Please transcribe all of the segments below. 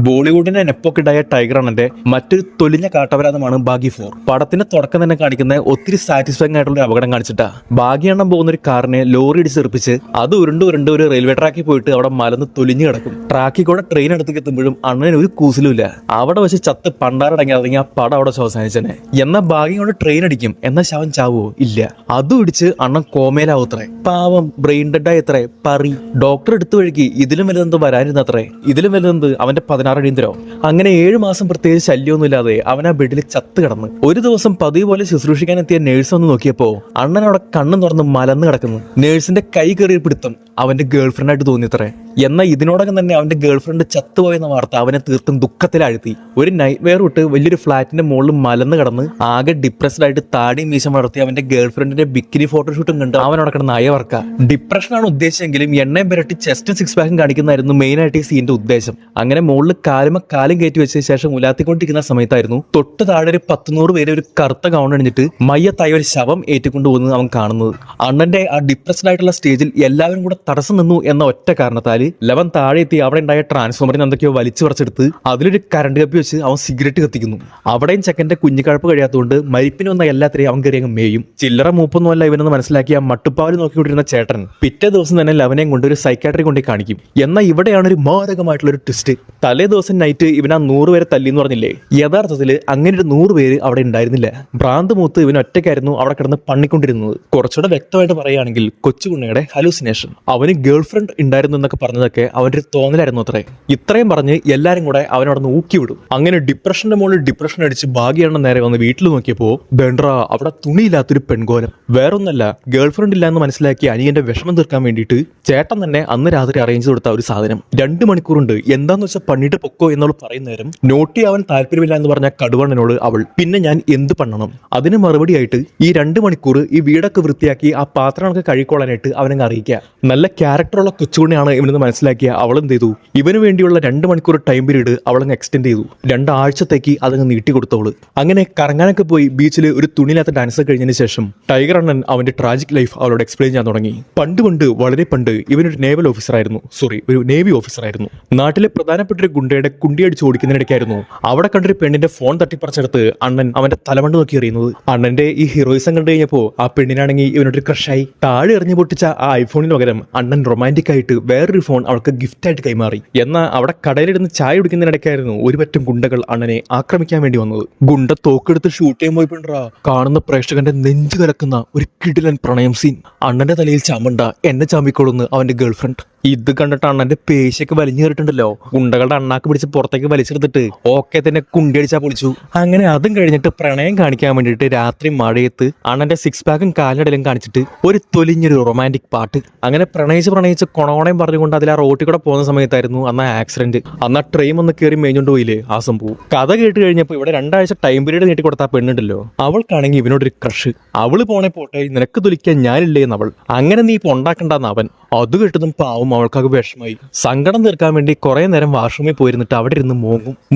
ബോളിവുഡിന്റെ നെപ്പോക്കിഡായ tiger അണ്ണന്റെ മറ്റൊരു തൊലിഞ്ഞ കാട്ടപരാധമാണ് baggy 4. പടത്തിന്റെ തുടക്കം തന്നെ കാണിക്കുന്ന ഒത്തിരി സാറ്റിസ്ഫൈങ് ആയിട്ടുള്ള ഒരു അപകടം കാണിച്ചിട്ടാ. ബാഗി എണ്ണം പോകുന്ന ഒരു കാറിനെ ലോറി ഇടിച്ച് തെറിപ്പിച്ച് അത് ഉരുണ്ട് ഒരു റെയിൽവേ ട്രാക്കിൽ പോയിട്ട് അവിടെ മലന്ന് തൊലിഞ്ഞു കിടക്കും. ട്രാക്കിൽ കൂടെ ട്രെയിൻ അടുത്തേക്ക് എത്തുമ്പോഴും അണ്ണന് ഒരു കൂസലുമില്ല. അവിടെ വെച്ച് ചത്ത് പണ്ടാരടങ്ങി ആ പടം അവിടെ അവസാനിച്ചനെ. എന്നാൽ ബാഗി കൊണ്ട് ട്രെയിൻ അടിക്കും, എന്നാൽ ശവൻ ചാവോ? ഇല്ല. അതും ഇടിച്ച് അണ്ണൻ കോമയിലാവത്രേ. പാവം ബ്രെയിൻ ഡെഡായി എത്രേ പറി. ഡോക്ടർ എടുത്തു വഴിക്ക് ഇതിലും വലുതെന്ത് വരാനിരുന്നത്രേ. ഇതിലും വലുതെന്ത് അവന്റെ 16 അടിയന്തരോ. അങ്ങനെ 7 മാസം പ്രത്യേകിച്ച് ശല്യമൊന്നുമില്ലാതെ അവൻ ആ ബെഡിൽ ചത്ത് കിടന്നു. ഒരു ദിവസം പതിവ് പോലെ ശുശ്രൂഷിക്കാൻ എത്തിയ നേഴ്സ് ഒന്ന് നോക്കിയപ്പോ അണ്ണൻ അവിടെ കണ്ണും തുറന്ന് മലന്ന് കിടക്കുന്നു. നേഴ്സിന്റെ കൈ കയറിയ പിടുത്തം അവന്റെ ഗേൾഫ്രണ്ട് ആയിട്ട് തോന്നിയത്രേ. എന്നാൽ ഇതിനോടകം തന്നെ അവന്റെ ഗേൾഫ്രണ്ട് ചത്തുപോയെന്ന വാർത്ത അവനെ തീർത്തും ദുഃഖത്തിലാഴ്ത്തി. ഒരു നൈറ്റ് വെയർ വിട്ട് വലിയൊരു ഫ്ലാറ്റിന്റെ മുകളിൽ മലന്ന് കിടന്ന് ആകെ ഡിപ്രസ്ഡ് ആയിട്ട് താടിയും മീശം വളർത്തി അവന്റെ ഗേൾഫ്രണ്ടിന്റെ ബിക്കിനി ഫോട്ടോഷൂട്ടും കണ്ട് അവൻ അവിടെ കിടന്ന് അയവർക്ക. ഡിപ്രഷനാണ് ഉദ്ദേശിച്ചെങ്കിലും എണ്ണയും പുരട്ടി ചെസ്റ്റും 6 പാക്കും കാണിക്കുന്നതായിരുന്നു മെയിൻ ആയിട്ട് ഈ സീന്റെ ഉദ്ദേശം. അങ്ങനെ മുകളിൽ കാലും കയറ്റി വെച്ചതിന് ശേഷം ഉലാത്തിക്കൊണ്ടിരിക്കുന്ന സമയത്തായിരുന്നു തൊട്ട് താഴെ ഒരു 100 പേര് ഒരു കറുത്ത ഗൗൺ അണിഞ്ഞിട്ട് മയ്യത്തായി ഒരു ശവം ഏറ്റുകൊണ്ട് പോകുന്നത് അവൻ കാണുന്നത്. അണ്ണന്റെ ആ ഡിപ്രസ്ഡ് ആയിട്ടുള്ള സ്റ്റേജിൽ എല്ലാവരും കൂടെ തടസ്സം നിന്നു എന്ന ഒറ്റ കാരണത്താൽ ലവൻ താഴെ എത്തി അവിടെ ഉണ്ടായ ട്രാൻസ്ഫോമറിന് എന്തൊക്കെയോ വലിച്ചു പറിച്ചെടുത്ത് അതിലൊരു കറണ്ട് കപ്പി വെച്ച് അവൻ സിഗരറ്റ് കത്തിക്കുന്നു. അവിടെയും ചെക്കന്റെ കുഞ്ഞിക്കഴപ്പ് കഴിയാത്തതുകൊണ്ട് മരിപ്പിന് വന്ന എല്ലാത്തിനെയും അവൻ കയറി അങ്ങ് മേയും. ചില്ലറ മൂപ്പൊന്നുമല്ല ഇവനെന്ന് മനസ്സിലാക്കിയ മട്ടുപ്പാവിൽ നോക്കിക്കൊണ്ടിരുന്ന ചേട്ടൻ പിറ്റേ ദിവസം തന്നെ ലവനെയും കൊണ്ട് ഒരു സൈക്കാട്രി കൊണ്ടേ കാണിക്കും. എന്നാൽ ഇവിടെയാണ് ഒരു മാരകമായിട്ടുള്ള ഒരു ട്വിസ്റ്റ്. തലേ ദിവസം നൈറ്റ് ഇവൻ ആ 100 പേരെ തല്ലി എന്ന് പറഞ്ഞില്ലേ, യഥാർത്ഥത്തിൽ അങ്ങനെ ഒരു 100 പേര് അവിടെ ഉണ്ടായിരുന്നില്ല. ഭ്രാന്ത് മൂത്ത് ഇവൻ ഒറ്റയ്ക്കായിരുന്നു അവിടെ കിടന്ന് പണിക്കൊണ്ടിരുന്നത്. കുറച്ചുകൂടെ വ്യക്തമായിട്ട് പറയുകയാണെങ്കിൽ കൊച്ചുകുണ്ണയുടെ ഹലൂസിനേഷൻ. അവന് ഗേൾഫ്രണ്ട് ഉണ്ടായിരുന്നു എന്നൊക്കെ പറഞ്ഞതൊക്കെ അവന്റെ ഒരു തോന്നലായിരുന്നു അത്രേ. ഇത്രയും പറഞ്ഞ് എല്ലാരും കൂടെ അവനവിടെ നിന്ന് ഊക്കി വിടും. അങ്ങനെ ഡിപ്രഷന്റെ മുകളിൽ ഡിപ്രഷൻ അടിച്ച് ഭാഗ്യമാണ് നേരെ വന്ന് വീട്ടിൽ നോക്കിയപ്പോ ദണ്ട്ര അവിടെ തുണിയില്ലാത്തൊരു പെൺകോലം. വേറൊന്നല്ല, ഗേൾഫ്രണ്ട് ഇല്ല എന്ന് മനസ്സിലാക്കി അനിയന്റെ വിഷമം തീർക്കാൻ വേണ്ടിയിട്ട് ചേട്ടൻ തന്നെ അന്ന് രാത്രി അറേഞ്ച് കൊടുത്ത ഒരു സാധനം. 2 മണിക്കൂറുണ്ട് എന്താന്ന് വെച്ചാൽ പണിയിട്ട് പൊക്കോ എന്നവൾ പറയുന്ന നേരം നോട്ടി അവൻ താല്പര്യമില്ല എന്ന് പറഞ്ഞ കടുവണ്ണനോട് അവൾ പിന്നെ ഞാൻ എന്ത് പണ്ണണം? അതിന് മറുപടിയായിട്ട് ഈ 2 മണിക്കൂർ ഈ വീടൊക്കെ വൃത്തിയാക്കി ആ പാത്രങ്ങളൊക്കെ കഴുകിക്കൊള്ളാനായിട്ട് അവനങ്ങ് അറിയിക്കുക. നല്ല ക്യാരക്ടറുള്ള കൊച്ചുകുണിയാണ് ഇവനെന്ന് മനസ്സിലാക്കിയ അവൾ എന്ത് ചെയ്തു, ഇവന് വേണ്ടിയുള്ള 2 മണിക്കൂർ ടൈം പീരീഡ് അവളങ്ങ് എക്സ്റ്റെൻഡ് ചെയ്തു. 2 ആഴ്ചത്തേക്ക് അതങ്ങ് നീട്ടി കൊടുത്തോള്. അങ്ങനെ കറങ്ങാനൊക്കെ പോയി ബീച്ചിൽ ഒരു തുണിയില്ലാത്ത ഡാൻസ് കഴിഞ്ഞതിന് ശേഷം ടൈഗർ അണ്ണൻ അവന്റെ ട്രാജിക് ലൈഫ് അവളോട് എക്സ്പ്ലെയിൻ ചെയ്യാൻ തുടങ്ങി. പണ്ട് വളരെ പണ്ട് ഇവനൊരു നേവൽ ഓഫീസർ ആയിരുന്നു, ഒരു നേവി ഓഫീസർ ആയിരുന്നു. നാട്ടിലെ പ്രധാനപ്പെട്ട ഒരു ഗുണ്ടയുടെ കുണ്ടിയടിച്ച് ഓടിക്കുന്നതിനിടയ്ക്കായിരുന്നു അവിടെ കണ്ടൊരു പെണ്ണിന്റെ ഫോൺ തട്ടിപ്പറിച്ചെടുത്ത് അണ്ണൻ അവന്റെ തലമണ്ട് നോക്കി എറിയുന്നത്. അണ്ണന്റെ ഈ ഹീറോയിസം കണ്ടു കഴിഞ്ഞപ്പോ ആ പെണ്ണിനാണെങ്കിൽ ഇവനൊരു ക്രഷായി. താഴെ എറിഞ്ഞു പൊട്ടിച്ച ആ ഐഫോണിന് പകരം അണ്ണൻ റൊമാൻറ്റിക് ആയിട്ട് വേറൊരു ഫോൺ അവൾക്ക് ഗിഫ്റ്റ് ആയിട്ട് കൈമാറി. എന്നാൽ അവിടെ കടയിലിരുന്ന് ചായ കുടിക്കുന്നതിനിടയ്ക്കായിരുന്നു ഒരു പറ്റം ഗുണ്ടകൾ അണ്ണനെ ആക്രമിക്കാൻ വേണ്ടി വന്നത്. ഗുണ്ട തോക്കെടുത്ത് ഷൂട്ട് ചെയ്യാൻ പോയിപ്പോണ്ടാ കാണുന്ന പ്രേക്ഷകന്റെ നെഞ്ചു കലക്കുന്ന ഒരു കിടിലൻ പ്രണയം സീൻ. അണ്ണന്റെ തലയിൽ ചാമ്പണ്ട എന്നെ ചാമ്പിക്കോളുന്ന് അവന്റെ ഗേൾഫ്രണ്ട്. ഇത് കണ്ടിട്ട് അണ്ണന്റെ പേശയൊക്കെ വലിഞ്ഞു കയറിയിട്ടുണ്ടല്ലോ. ഗുണ്ടകളുടെ അണ്ണാക്ക് പിടിച്ച് പുറത്തേക്ക് വലിച്ചെടുത്തിട്ട് ഓക്കെ തന്നെ കുണ്ടിയടിച്ചാ പൊളിച്ചു. അങ്ങനെ അതും കഴിഞ്ഞിട്ട് പ്രണയം കാണിക്കാൻ വേണ്ടിയിട്ട് രാത്രി മഴയത്ത് അണ്ണന്റെ 6 പാക്കും കാലിനടലും കാണിച്ചിട്ട് ഒരു തൊലിഞ്ഞൊരു റൊമാൻറ്റിക് പാട്ട്. അങ്ങനെ പ്രണയിച്ച് കൊണോണയും പറഞ്ഞുകൊണ്ട് അതിൽ ആ റോട്ടിൽ കൂടെ പോകുന്ന സമയത്തായിരുന്നു അന്ന് ആക്സിഡന്റ്. അന്ന് ആ ട്രെയിൻ ഒന്ന് കയറി മേഞ്ഞോണ്ട് പോയില്ലേ ആ സംഭവം. കഥ കേട്ട് കഴിഞ്ഞപ്പോൾ ഇവിടെ 2 ആഴ്ച ടൈം പീരീഡ് നീട്ടി കൊടുത്ത ആ പെണ്ണുണ്ടല്ലോ, അവൾക്കാണെങ്കിൽ ഇവനോടൊരു ക്രഷ്. അവള് പോണേ പോട്ടെ, നിനക്ക് തൊലിക്കാൻ ഞാനില്ലേന്ന് അവൾ. അങ്ങനെ നീ ഇപ്പൊ ഉണ്ടാക്കണ്ടെന്ന് അവൻ. അത് കേട്ടതും പാവം അവൾക്കൊക്കെ വിഷമായി. സങ്കടം തീർക്കാൻ വേണ്ടി കുറെ നേരം വാഷ്റൂമിൽ പോയിരുന്നിട്ട് അവിടെ ഇരുന്ന്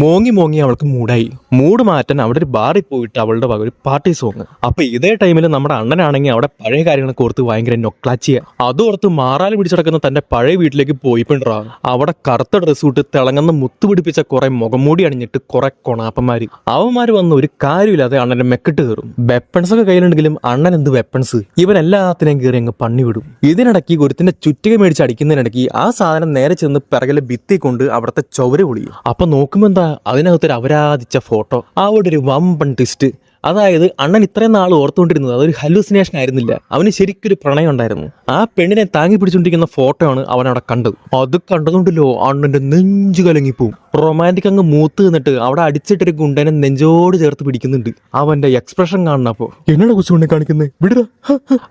മോങ്ങി അവൾക്ക് മൂടായി. മൂഡ് മാറ്റാൻ അവിടെ ഒരു ബാറിൽ പോയിട്ട് അവളുടെ വക ഒരു പാർട്ടി സോങ്. അപ്പൊ ഇതേ ടൈമിൽ നമ്മുടെ അണ്ണനാണെങ്കിൽ അവിടെ പഴയ കാര്യങ്ങളൊക്കെ ഓർത്ത് ഭയങ്കര നൊക്ലാച്ചിയ. അതോർത്ത് മാറാല് പിടിച്ചടക്കുന്ന തന്റെ പഴയ വീട്ടിലേക്ക് പോയിപ്പിണ്ടാ. അവിടെ കറുത്ത ഡ്രസ് ഇട്ട് തിളങ്ങുന്ന മുത്തു പിടിപ്പിച്ച കുറെ മുഖംമൂടി അണിഞ്ഞിട്ട് കുറെ കൊണാപ്പന്മാര്. അവന്മാര് വന്ന് ഒരു കാര്യമില്ലാതെ അണ്ണന്റെ മെക്കിട്ട് കയറും. വെപ്പൺസ് ഒക്കെ കയ്യിലുണ്ടെങ്കിലും അണ്ണൻ എന്ത് വെപ്പൺസ്, ഇവൻ എല്ലാത്തിനെയും കയറി അങ്ങ് പണി വിടും. ഇതിനിടയ്ക്ക് ഒരുത്തിന്റെ ചുറ്റിക മേടിച്ച് അടിക്കുന്നതിനിടയ്ക്ക് ആ സാധനം നേരെ ചെന്ന് പിറകിലെ ഭിത്തി കൊണ്ട് അവിടുത്തെ ചുവര് പൊളിയും. അപ്പൊ നോക്കുമ്പോ എന്താ അതിനകത്തൊരു അപരാധിച്ച ഫോട്ടോ. അവിടെ ഒരു വമ്പൻ ട്വിസ്റ്റ്. അതായത് അണ്ണൻ ഇത്രയും നാൾ ഓർത്തുകൊണ്ടിരുന്നത് അതൊരു ഹലൂസിനേഷൻ ആയിരുന്നില്ല, അവന് ശരിക്കൊരു പ്രണയം ഉണ്ടായിരുന്നു. ആ പെണ്ണിനെ താങ്ങി പിടിച്ചുകൊണ്ടിരിക്കുന്ന ഫോട്ടോ ആണ് അവൻ അവിടെ കണ്ടത്. അത് കണ്ടതുകൊണ്ടല്ലോ അണ്ണന്റെ നെഞ്ചു കലങ്ങിപ്പോവും. റൊമാൻറ്റിക് അങ്ങ് മൂത്ത് നിന്നിട്ട് അവിടെ അടിച്ചിട്ടൊരു ഗുണ്ടനെ നെഞ്ചോട് ചേർത്ത് പിടിക്കുന്നുണ്ട്. അവന്റെ എക്സ്പ്രഷൻ കാണണപ്പോ എന്നോട് കൊച്ചുകൊണ്ടേ കാണിക്കുന്നത് വിടുക.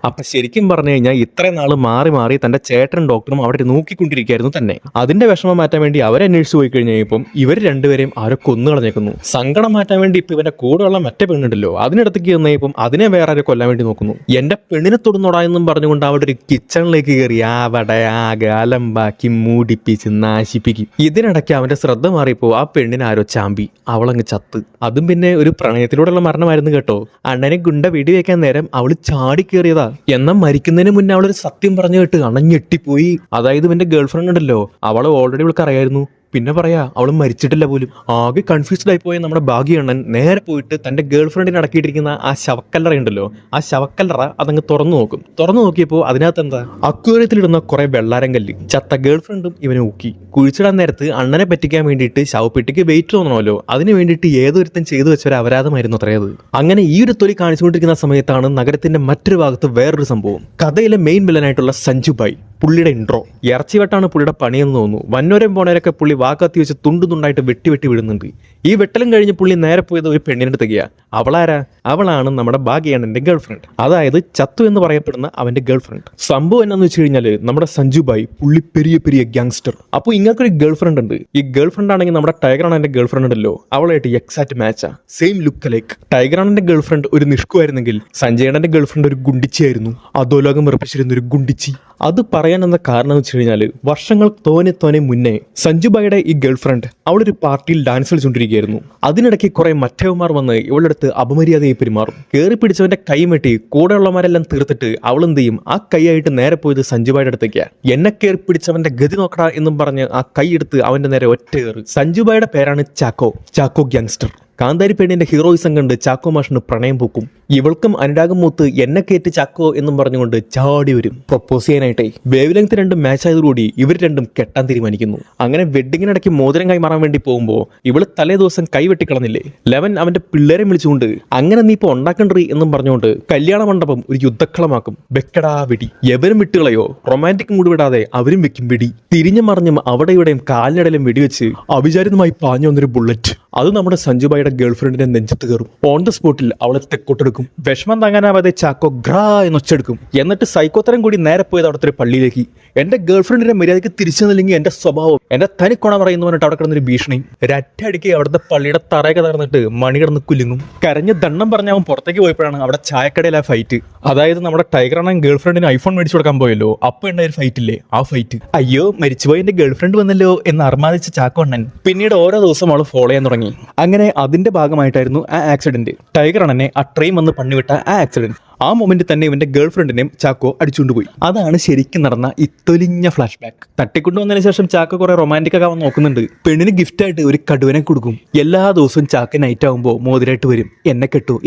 അപ്പൊ ശരിക്കും പറഞ്ഞു കഴിഞ്ഞാൽ ഇത്രയും നാള് മാറി തന്റെ ചേട്ടനും ഡോക്ടറും അവിടെ നോക്കിക്കൊണ്ടിരിക്കുകയായിരുന്നു തന്നെ. അതിന്റെ വിഷമം മാറ്റാൻ വേണ്ടി അവരന്വേഷിച്ചു പോയി കഴിഞ്ഞപ്പം ഇവർ രണ്ടുപേരെയും അവരെ കൊന്നു കളഞ്ഞേക്കുന്നു. സങ്കടം മാറ്റാൻ വേണ്ടി ഇപ്പൊ ഇവന്റെ കൂടെയുള്ള മറ്റേ പെണ്ണുണ്ടല്ലോ അതിനടുത്തേക്ക് ചെന്നപ്പം അതിനെ വേറെ ആരെ കൊല്ലാൻ വേണ്ടി നോക്കുന്നു. എന്റെ പെണ്ണിനെ തൊടുന്നോടാ എന്നും പറഞ്ഞുകൊണ്ട് അവിടെ ഒരു കിച്ചണിലേക്ക് കയറി അവിടെ ആകെ അലമ്പാക്കി മൂടിപ്പിച്ച് നാശിപ്പിക്കും. ഇതിനിടയ്ക്ക് അവന്റെ ശ്രദ്ധ മാറിയപ്പോ ആ പെണ്ണിനെ ആരോ ചാമ്പി, അവളങ്ങ് ചത്ത്. അതും പിന്നെ ഒരു പ്രണയത്തിലൂടെയുള്ള മരണമായിരുന്നു കേട്ടോ. അണ്ണനെ ഗുണ്ട വെടി വെക്കാൻ നേരം അവള് ചാടി കയറിയതാ. എന്നാൽ മരിക്കുന്നതിന് മുന്നേ അവളൊരു സത്യം പറഞ്ഞു കേട്ട് അണ്ണൻ ഞെട്ടിപ്പോയി. അതായത് ഇവന്റെ ഗേൾഫ്രണ്ട് ഉണ്ടല്ലോ, അവളെ ഓൾറെഡി ഇവൾക്ക് അറിയായിരുന്നു പിന്നെ പറയാ അവൾ മരിച്ചിട്ടില്ല പോലും. ആകെ കൺഫ്യൂസ്ഡ് ആയി പോയ നമ്മുടെ ഭാഗ്യണ്ണൻ നേരെ പോയിട്ട് തന്റെ ഗേൾ ഫ്രണ്ടിനെ അടക്കിയിട്ടിരിക്കുന്ന ആ ശവക്കല്ലറ ഉണ്ടല്ലോ, ആ ശവക്കല്ലറ അതങ്ങ് തുറന്നു നോക്കും. തുറന്നു നോക്കിയപ്പോൾ അതിനകത്ത് എന്താ, അക്വേറിയത്തിലിടുന്ന കുറെ വെള്ളാരം കല്ല്. ചത്ത ഗേൾ ഫ്രണ്ടും ഇവനെ ഊക്കി. കുഴിച്ചിടാൻ നേരത്ത് അണ്ണനെ പറ്റിക്കാൻ വേണ്ടിയിട്ട് ശവപ്പെട്ടിക്ക് വെയിറ്റ് തോന്നണമല്ലോ, അതിന് വേണ്ടിയിട്ട് ഏതൊരുത്തൻ ചെയ്തു വെച്ച ഒരു അപരാധമായിരുന്നു അത്രയത്. അങ്ങനെ ഈ ഒരു തൊലി കാണിച്ചുകൊണ്ടിരിക്കുന്ന സമയത്താണ് നഗരത്തിന്റെ മറ്റൊരു ഭാഗത്ത് വേറൊരു സംഭവം. കഥയിലെ മെയിൻ വില്ലനായിട്ടുള്ള സഞ്ജുബായി, പുള്ളിയുടെ ഇൻട്രോ. ഇറച്ചിവെട്ടാണ് പുള്ളിയുടെ പണിയെന്ന് തോന്നുന്നു. വന്നോരം പോണവരൊക്കെ പുള്ളി വാക്കത്തി വെച്ച് തുണ്ടു തുണ്ടായിട്ട് വെട്ടി വെട്ടി വിടുന്നുണ്ട്. ഈ വെട്ടലും കഴിഞ്ഞ് പുള്ളി നേരെ പോയത് ഒരു പെണ്ണിന്റെ അടുത്തേക്കാ. അവളാരാ? അവളാണ് നമ്മുടെ ഭാഗ്യണ്ണന്റെ ഗേൾ ഫ്രണ്ട്, അതായത് ചത്തു എന്ന് പറയപ്പെടുന്ന അവന്റെ ഗേൾ ഫ്രണ്ട്. സംഭവം എന്നാന്ന് വെച്ച് കഴിഞ്ഞാല് നമ്മുടെ സഞ്ജുബായി പുള്ളി പെരിയ ഗ്യാങ്സ്റ്റർ. അപ്പോൾ ഇങ്ങനൊരു ഗേൾ ഫ്രണ്ട് ഉണ്ട്. ഈ ഗേൾ ഫ്രണ്ട് ആണെങ്കിൽ നമ്മുടെ ടൈഗറാണന്റെ ഗേൾ ഫ്രണ്ട് ഉണ്ടല്ലോ, അവളായിട്ട് എക്സാക്ട് മാച്ചാ, സെയിം ലുക്ക് ലൈക്ക്. ടൈഗറാണന്റെ ഗേൾ ഫ്രണ്ട് ഒരു നിഷ്കുവായിരുന്നെങ്കിൽ സഞ്ജയണ്ണന്റെ ഗേൾ ഫ്രണ്ട് ഒരു ഗുണ്ടിച്ചിയായിരുന്നു. അധോലോകം ഉറപ്പിച്ചിരുന്ന ഒരു ഗുണ്ടിച്ചി. അത് പറയാനെന്ന കാരണം എന്ന് വെച്ച് കഴിഞ്ഞാൽ വർഷങ്ങൾ തോനെ മുന്നേ സഞ്ജുബായിയുടെ ഈ ഗേൾ ഫ്രണ്ട് അവളൊരു പാർട്ടിയിൽ ഡാൻസ് കളിച്ചുകൊണ്ടിരിക്കുകയായിരുന്നു. അതിനിടയ്ക്ക് കുറെ മറ്റവന്മാർ വന്ന് ഇവളുടെ അടുത്ത് അപമര്യാദയായി പെരുമാറും. കയറി പിടിച്ചവന്റെ കൈ വെട്ടി കൂടെയുള്ളവരെല്ലാം തീർത്തിട്ട് അവൾ എന്ത് ചെയ്യും, ആ കൈയായിട്ട് നേരെ പോയത് സഞ്ജുബായിയുടെ അടുത്തേക്കാ. എന്നെ കയറി പിടിച്ചവന്റെ ഗതി നോക്കടാ എന്നും പറഞ്ഞ് ആ കൈ എടുത്ത് അവന്റെ നേരെ ഒറ്റ കയറി. സഞ്ജുബായിയുടെ പേരാണ് ചാക്കോ ഗ്യാങ്സ്റ്റർ. കാന്താരി പെണ്ണിന്റെ ഹീറോയിസം കണ്ട് ചാക്കോ മാഷിന് പ്രണയം പൂക്കും. ഇവൾക്കും അനുരാഗം മൂത്ത് എന്നെ കയറ്റി ചാക്കോ എന്നും പറഞ്ഞുകൊണ്ട് ചാടി വരും പ്രൊപ്പോസ് ചെയ്യാനായിട്ടേ. വേവ് ലെങ്ത് രണ്ടും മാച്ച് ആയതോടുകൂടി ഇവർ രണ്ടും കെട്ടാൻ തീരുമാനിക്കുന്നു. അങ്ങനെ വെഡിങ്ങിനിടയ്ക്ക് മോതിരം കൈമാറാൻ വേണ്ടി പോകുമ്പോൾ ഇവള് തലേ ദിവസം കൈ വെട്ടിക്കളഞ്ഞില്ലേ, ലെവൻ അവന്റെ പിള്ളേരെ വിളിച്ചുകൊണ്ട് അങ്ങനെ നീ ഇപ്പൊ ഉണ്ടാക്കണ്ടീ എന്നും പറഞ്ഞുകൊണ്ട് കല്യാണ മണ്ഡപം ഒരു യുദ്ധക്കളമാക്കും. വെക്കടാ വെടി. എവരും വിട്ടുകളയോ, റൊമാൻറ്റിക് മൂഡ് വിടാതെ അവരും വെക്കും വെടി. തിരിഞ്ഞു മറിഞ്ഞും അവിടെ ഇവിടെയും കാലിനിടയിലും വെടിവെച്ച് അവിചാരിതമായി പാഞ്ഞു വന്നൊരു ബുള്ളറ്റ് അത് നമ്മുടെ സഞ്ജുബായിയുടെ ഗേൾ ഫ്രണ്ടിന്റെ നെഞ്ചത്ത് കയറും. ഓൺ ദ സ്പോട്ടിൽ അവളെ തെക്കോട്ടെടുക്കും. വിഷമം താങ്ങാനാവാതെ ചാക്കോ ഗ്രാ എന്നൊച്ചെടുക്കും. എന്നിട്ട് സൈക്കോത്തരം കൂടി നേരെ പോയത് അവിടുത്തെ ഒരു പള്ളിയിലേക്ക്. എന്റെ ഗേൾ ഫ്രണ്ടിന്റെ മര്യാദയ്ക്ക് തിരിച്ചു നിന്നില്ലെങ്കിൽ എന്റെ സ്വഭാവം, എന്റെ തനിക്കൊണ പറയുന്നു പറഞ്ഞിട്ട് അവിടെ കിടന്നൊരു ഭീഷണി. ഒരറ്റടിക്ക് അവിടുത്തെ പള്ളിയുടെ തറയൊക്കെ തറന്നിട്ട് മണി കിടന്ന് കുലുങ്ങും. കരഞ്ഞ് ദണ്ണം പറഞ്ഞ അവൻ പുറത്തേക്ക് പോയപ്പോഴാണ് അവിടെ ചായക്കടയിൽ ആ ഫൈറ്റ്. അതായത് നമ്മുടെ ടൈഗറാണ് ഗേൾ ഫ്രണ്ടിന് ഐഫോൺ മേടിച്ചു കൊടുക്കാൻ പോയല്ലോ, അപ്പൊ ഉണ്ടായ ഒരു ഫൈറ്റ് ഇല്ലേ, ആ ഫൈറ്റ്. അയ്യോ മരിച്ചുപോയി എന്റെ ഗേൾ ഫ്രണ്ട് വന്നല്ലോ എന്ന് അർമാദിച്ച ചാക്കോ അണ്ണൻ പിന്നീട് ഓരോ ദിവസം അവൾ ഫോളോ ചെയ്യാൻ തുടങ്ങി. അങ്ങനെ അതിന്റെ ഭാഗമായിട്ടായിരുന്നു ആ ആക്സിഡന്റ്. ടൈഗർ അണ്ണനെ ആ ട്രെയിൻ വന്ന് പണിവിട്ട ആ ആക്സിഡന്റ്. ആ മൊമെന്റ് തന്നെ ഇവന്റെ ഗേൾ ഫ്രണ്ടിനെയും ചാക്കോ അടിച്ചുകൊണ്ടുപോയി. അതാണ് ശരിക്കും നടന്ന ഇത്തൊലിഞ്ഞ ഫ്ലാഷ് ബാക്ക്. തട്ടിക്കൊണ്ടുവന്നതിന് ശേഷം ചാക്കോ കുറെ റൊമാൻറ്റിക് ഒക്കെ അവൻ നോക്കുന്നുണ്ട്. പെണ്ണിന് ഗിഫ്റ്റ് ആയിട്ട് ഒരു കടുവനെ കൊടുക്കും. എല്ലാ ദിവസവും ചാക്ക നൈറ്റ് ആകുമ്പോൾ മോതിരായിട്ട് വരും, എന്നെ കെട്ടോ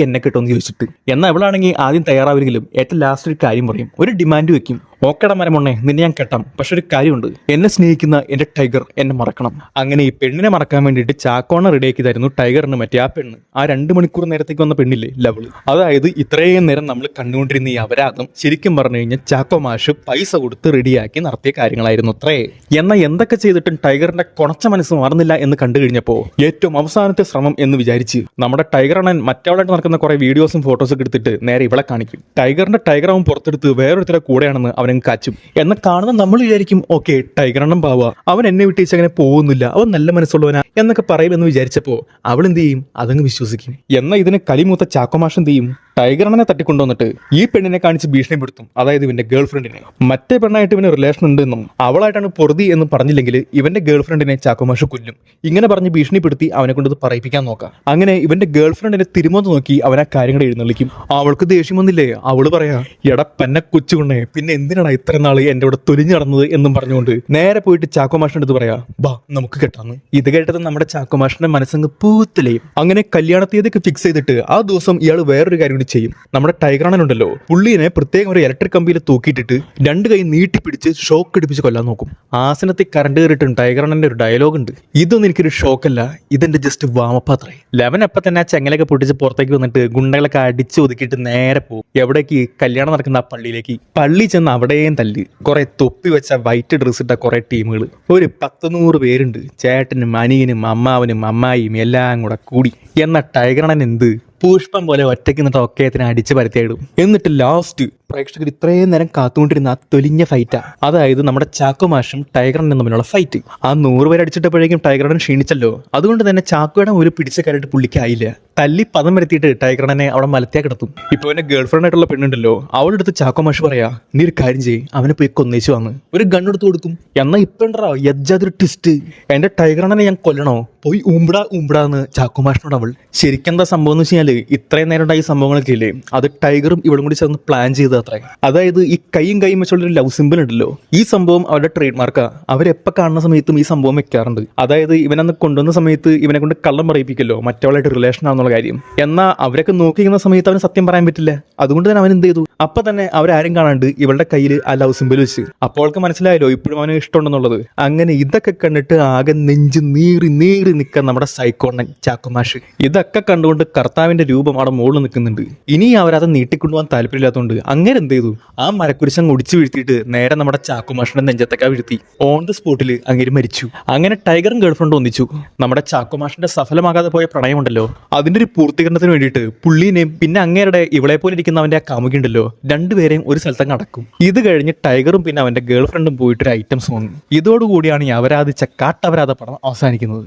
എന്ന് ചോദിച്ചിട്ട്. എന്നാൽ അവളാണെങ്കിൽ ആദ്യം തയ്യാറാവില്ലെങ്കിലും ഏറ്റവും ലാസ്റ്റ് ഒരു കാര്യം പറയും, ഒരു ഡിമാൻഡ് വെക്കും. ഓക്കെടാ മരമൊണ്ണെ, നിന്നെ ഞാൻ കെട്ടാം, പക്ഷെ ഒരു കാര്യമുണ്ട്, എന്നെ സ്നേഹിക്കുന്ന എന്റെ ടൈഗർ എന്നെ മറക്കണം. അങ്ങനെ ഈ പെണ്ണിനെ മറക്കാൻ വേണ്ടിയിട്ട് ചാക്കോണ റെഡിയാക്കിയതായിരുന്നു ടൈഗറിന് മറ്റേ ആ പെണ്ണ്. ആ 2 മണിക്കൂർ നേരത്തേക്ക് വന്ന പെണ്ണില്ലേ ലവള്. അതായത് ഇത്രയും നേരം നമ്മൾ കണ്ടുകൊണ്ടിരുന്ന ഈ അപരാധം ശരിക്കും പറഞ്ഞു കഴിഞ്ഞാൽ ചാക്കോ മാഷ് പൈസ കൊടുത്ത് റെഡിയാക്കി നടത്തിയ കാര്യങ്ങളായിരുന്നു അത്രേ. എന്നാൽ എന്തൊക്കെ ചെയ്തിട്ടും ടൈഗറിന്റെ കൊണച്ച മനസ്സ് മാറുന്നില്ല എന്ന് കണ്ടു കഴിഞ്ഞപ്പോൾ ഏറ്റവും അവസാനത്തെ ശ്രമം എന്ന് വിചാരിച്ച് നമ്മുടെ ടൈഗർ അണ്ണൻ മറ്റവളായിട്ട് നടക്കുന്ന കുറെ വീഡിയോസും ഫോട്ടോസൊക്കെ എടുത്തിട്ട് നേരെ ഇവളെ കാണിക്കും. ടൈഗർ അവൻ പുറത്തെടുത്ത് വേറൊരുത്തരെ കൂടെയാണെന്ന് അവൻ കാച്ചും. എന്നാൽ കാണുന്ന നമ്മൾ വിചാരിക്കും, ഓക്കെ ടൈഗറണ്ണം പാവാ, അവൻ എന്നെ വിട്ടേച്ച് അങ്ങനെ പോകുന്നില്ല, അവൻ നല്ല മനസ്സുള്ളവനാ എന്നൊക്കെ പറയുമെന്ന് വിചാരിച്ചപ്പോൾ അവൾ എന്ത് ചെയ്യും, അതങ്ങ് വിശ്വസിക്കും. എന്നാൽ ഇതിന് കലിമൂത്ത ചാക്കോമാഷ് എന്ത് ചെയ്യും, ടൈഗറിനെ തട്ടിക്കൊണ്ടുവന്നിട്ട് ഈ പെണ്ണിനെ കാണിച്ച് ഭീഷണിപ്പെടുത്തും. അതായത് ഇവന്റെ ഗേൾ ഫ്രണ്ടിനെ. മറ്റേ പെണ്ണായിട്ട് ഇവന് റിലേഷൻ ഉണ്ടെന്നും അവളായിട്ടാണ് പൊറുതി എന്നും പറഞ്ഞില്ലെങ്കിൽ ഇവന്റെ ഗേൾ ഫ്രണ്ടിനെ ചാക്കോമാഷ് കൊല്ലും. ഇങ്ങനെ പറഞ്ഞ് ഭീഷണിപ്പെടുത്തി അവനെ കൊണ്ട് പറയിപ്പിക്കാൻ നോക്കാം. അങ്ങനെ ഇവന്റെ ഗേൾ ഫ്രണ്ടിനെ തിരുമോന്ന് നോക്കി അവൻ ആ കാര്യങ്ങൾ എഴുന്നള്ളിക്കും. അവൾക്ക് ദേഷ്യം വന്നില്ലേ, അവള് പറയാ, എടാ പന്നെ കൊച്ചുകൊണ്ടേ പിന്നെ എന്തിനാണ് ഇത്ര നാള് എന്റെ ഇവിടെ തൊലിഞ്ഞു നടന്നത് എന്നും പറഞ്ഞുകൊണ്ട് നേരെ പോയിട്ട് ചാക്കോമാഷിന്റെ അടുത്ത് പറയാ, ബാ നമുക്ക് കെട്ടാന്ന്. ഇത് കേട്ടത് നമ്മുടെ ചാക്കോമാഷിന്റെ മനസ്സങ്ങ് പൂത്തലയും. അങ്ങനെ കല്യാണ തീയതിക്ക് ഫിക്സ് ചെയ്തിട്ട് ആ ദിവസം ഇയാൾ വേറൊരു കാര്യം ചെയ്യും. നമ്മുടെ ടൈഗറാണനുണ്ടല്ലോ, പുള്ളിനെ പ്രത്യേകം ഒരു ഇലക്ട്രിക് കമ്പിയിൽ തൂക്കിയിട്ടിട്ട് 2 കൈ നീട്ടിപ്പിടിച്ച് ഷോക്ക് അടിപ്പിച്ച് കൊല്ലാൻ നോക്കും. ആസനത്തിൽ കറണ്ട് കയറിയിട്ടും ടൈഗറാണന്റെ ഒരു ഡയലോഗ് ഉണ്ട്, ഇതൊന്നും എനിക്കൊരു ഷോക്കല്ല, ഇതെന്റെ ജസ്റ്റ് വാമപ്പാത്രേ. ലെവൻ അപ്പൊ തന്നെ ആ ചെങ്ങലൊക്കെ പൊട്ടിച്ച് പുറത്തേക്ക് വന്നിട്ട് ഗുണ്ടകളൊക്കെ അടിച്ച് ഒതുക്കിയിട്ട് നേരെ പോകും. എവിടേക്ക്, കല്യാണം നടക്കുന്ന ആ പള്ളിയിലേക്ക്. പള്ളി ചെന്ന് അവിടെയും തല്ല്. കുറെ തൊപ്പി വെച്ച വൈറ്റ് ഡ്രസ് ഇട്ട കുറെ ടീമുകൾ, ഒരു 10-100 പേരുണ്ട്. ചേട്ടനും അനിയനും അമ്മാവനും അമ്മായിയും എല്ലാം കൂടെ കൂടി. എന്ന ടൈഗറാണൻ എന്ത് പുഷ്പം പോലെ ഒറ്റയ്ക്ക് നിന്നിട്ട് ഒക്കേത്തിന് അടിച്ച് പരത്തിയിടും. എന്നിട്ട് ലാസ്റ്റ് പ്രേക്ഷകർ ഇത്രയും നേരം കാത്തുകൊണ്ടിരുന്ന ആ തൊലിഞ്ഞ ഫൈറ്റാ. അതായത് നമ്മുടെ ചാക്കോ മാഷും ടൈഗറിനും തമ്മിലുള്ള ഫൈറ്റ്. ആ 100 പേര് അടിച്ചിട്ടപ്പോഴേക്കും ടൈഗറൻ ക്ഷീണിച്ചല്ലോ. അതുകൊണ്ട് തന്നെ ചാക്കോയുടെ ഒരു പിടിച്ച കയറിയിട്ട് പുള്ളിക്കായില്ല. തല്ലി പദം വരുത്തിയിട്ട് ടൈഗറനെ അവിടെ മലത്തിയാ കിടത്തും. ഇപ്പൊ എന്റെ ഗേൾ ഫ്രണ്ട് ആയിട്ടുള്ള പെണ്ണുണ്ടല്ലോ, അവളുടെ അടുത്ത് ചാക്കോ മാഷ് പറയാ, നീ ഒരു കാര്യം ചെയ്യ്, അവനെ പോയി കൊന്നേച്ചു വന്ന് ഒരു ഗണ്ണെടുത്ത് കൊടുക്കും. എന്നാ ഇപ്പൊ ഉണ്ടാ യജ്ജാതൊരു ട്വിസ്റ്റ്, എന്റെ ടൈഗറനെ ഞാൻ കൊല്ലണോ, പോയി ഉമ്പടാന്ന് ചാക്കോ മാഷിനോട് അവൾ. ശരിക്കും എന്താ സംഭവം എന്ന് വെച്ചാല് ഇത്രയും നേരം ഉണ്ടായ സംഭവങ്ങളൊക്കെ ഇല്ലേ, അത് ടൈഗറും ഇവളും കൂടി ചേർന്ന് പ്ലാൻ ചെയ്ത അത്രേ. അതായത് ഈ കൈയും വെച്ചുള്ള ഒരു ലവ് സിമ്പിൾ ഉണ്ടല്ലോ, ഈ സംഭവം അവരുടെ ട്രേഡ് മാർക്കാ. അവരെപ്പോൾ കാണുന്ന സമയത്തും ഈ സംഭവം വെക്കാറുണ്ട്. അതായത് ഇവനന്ന് കൊണ്ടുവന്ന സമയത്ത് ഇവനെ കൊണ്ട് കള്ളം പറയിപ്പിക്കല്ലോ മറ്റവളായിട്ട് റിലേഷൻ ആണെന്നുള്ള കാര്യം. എന്നാൽ അവരൊക്കെ നോക്കിക്കുന്ന സമയത്ത് അവന് സത്യം പറയാൻ പറ്റില്ല. അതുകൊണ്ട് തന്നെ അവൻ എന്ത് ചെയ്തു, അപ്പൊ തന്നെ അവരാരും കാണാണ്ട് ഇവളുടെ കയ്യിൽ ആ ലവ് സിമ്പിൾ വെച്ച്. അപ്പോൾ അവൾക്ക് മനസ്സിലായല്ലോ ഇപ്പോഴും അവന് ഇഷ്ടമുണ്ടെന്നുള്ളത്. അങ്ങനെ ഇതൊക്കെ കണ്ടിട്ട് ആകെ നെഞ്ച് നീറി നിൽക്കാൻ നമ്മുടെ സൈക്കോണ്ണൻ ചാക്കോമാഷ്. ഇതൊക്കെ കണ്ടുകൊണ്ട് കർത്താവിന്റെ രൂപം അവിടെ മുകളിൽ നിൽക്കുന്നുണ്ട്. ഇനി അവരത് നീട്ടിക്കൊണ്ടുപോകാൻ താല്പര്യമില്ലാത്തതുകൊണ്ട് അങ്ങനെ എന്ത് ചെയ്തു, ആ മരക്കുരിശം ഒടിച്ചു വീഴ്ത്തിയിട്ട് നേരെ നമ്മുടെ ചാക്കോമാഷിന്റെ നെഞ്ചത്തൊക്കെ വീഴ്ത്തി. ഓൺ ദ സ്പോട്ടിൽ അങ്ങേര് മരിച്ചു. അങ്ങനെ ടൈഗറും ഗേൾഫ്രണ്ടും ഒന്നിച്ചു. നമ്മുടെ ചാക്കോമാഷിന്റെ സഫലമാകാതെ പോയ പ്രണയമുണ്ടല്ലോ, അതിന്റെ ഒരു പൂർത്തീകരണത്തിന് വേണ്ടിയിട്ട് പുള്ളീനെയും പിന്നെ അങ്ങേരുടെ ഇവളെ പോലെ ഇരിക്കുന്നവന്റെ ആ കാമുകിണ്ടല്ലോ, രണ്ടുപേരെയും ഒരു സ്ഥലത്തങ്ങ് അടക്കും. ഇത് കഴിഞ്ഞ് ടൈഗറും പിന്നെ അവന്റെ ഗേൾഫ്രണ്ടും പോയിട്ട് ഒരു ഐറ്റംസ് വന്നു. ഇതോടുകൂടിയാണ് ഈ അപരാധിച്ച കാട്ടപരാധ പടം അവസാനിക്കുന്നത്.